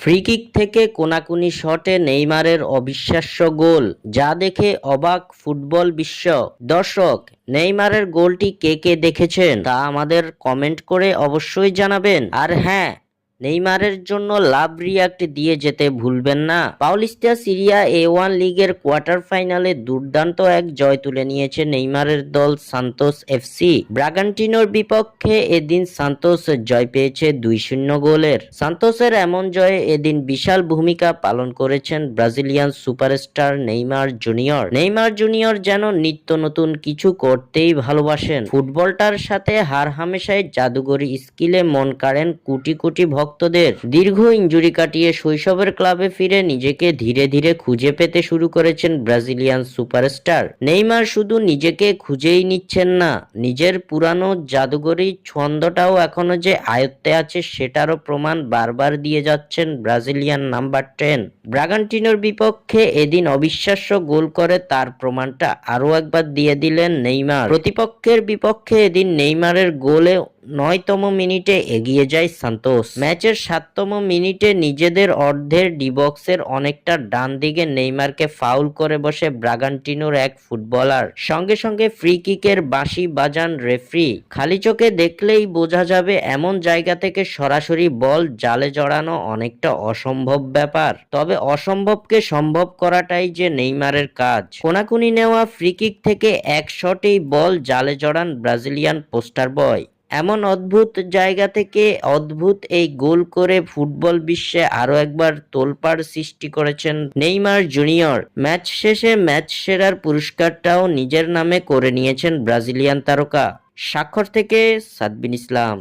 Free kick থেকে কোনাকুনি শটে নেইমারের অবিশ্বাস্য গোল, যা দেখে অবাক ফুটবল বিশ্ব। দর্শক, নেইমারের গোলটি কে কে দেখেছেন তা আমাদের কমেন্ট করে অবশ্যই জানাবেন। আর হ্যাঁ, নেইমারের জন্য লাভ রিয়াক্ট দিয়ে যেতে ভুলবেন না। পাউলিস্তা সিরিয়া A1 লিগের কোয়ার্টার ফাইনালে দুর্দান্ত এক জয় তুলে নিয়েছে নেইমারের দল সান্তোস এফসি। ব্রাগান্টিনোর বিপক্ষে এদিন সান্তোস জয় পেয়েছে 2-0 গোলের। সান্তোসের এমন জয়ে এদিন বিশাল ভূমিকা পালন করেছেন Brazilian superstar Neymar junior. Neymar junior যেন নিত্য নতুন কিছু করতেই ভালোবাসেন। ফুটবলটার সাথে হামেশাই জাদুঘরী স্কিলে মন কাড়েন কোটি কোটি ভক্তদের। দীর্ঘ ইনজুরি কাটিয়ে শৈশবের ক্লাবে ফিরে নিজেকে ধীরে ধীরে খুঁজে পেতে শুরু করেছেন ব্রাজিলিয়ান সুপারস্টার। নেইমার শুধু নিজেকে খুঁজেই নিচ্ছেন না, নিজের পুরানো জাদুঘরী ছন্দটাও এখনো যে আয়ত্তে আছে সেটারও প্রমাণ বারবার দিয়ে যাচ্ছেন ব্রাজিলিয়ান নাম্বার 10। ব্রাগান্টিনোর বিপক্ষে এদিন অবিশ্বাস্য গোল করে তার প্রমাণটা আরো একবার দিয়ে দিলেন নেইমার। প্রতিপক্ষের বিপক্ষে এদিন নেইমারের গোলে 9তম মিনিটে এগিয়ে যায় সান্তোস। ম্যাচের 7তম মিনিটে নিজেদের অর্ধের ডি বক্সের অনেকটা ডান দিকে নেইমারকে ফাউল করে বসে ব্রাগান্টিনোর এক ফুটবলার। সঙ্গে সঙ্গে ফ্রি কিকের বাঁশি বাজান রেফারি। খালি চোখে দেখলেই বোঝা যাবে এমন জায়গা থেকে সরাসরি বল জালে জড়ানো অনেকটা অসম্ভব ব্যাপার। তবে অসম্ভবকে সম্ভব করাটাই যে নেইমারের কাজ। কোনাকুনি নেওয়া ফ্রি কিক থেকে এক শটেই বল জালে জড়ান ব্রাজিলিয়ান পোস্টার বয়। এমন অদ্ভুত জায়গা থেকে অদ্ভুত এই গোল করে ফুটবল বিশ্বে আরো একবার তোলপাড় সৃষ্টি করেছেন নেইমার জুনিয়র। ম্যাচ শেষে ম্যাচ সেরার পুরস্কারটাও নিজের নামে করে নিয়েছেন ব্রাজিলিয়ান তারকা। স্বাক্ষর থেকে সাদবিন ইসলাম।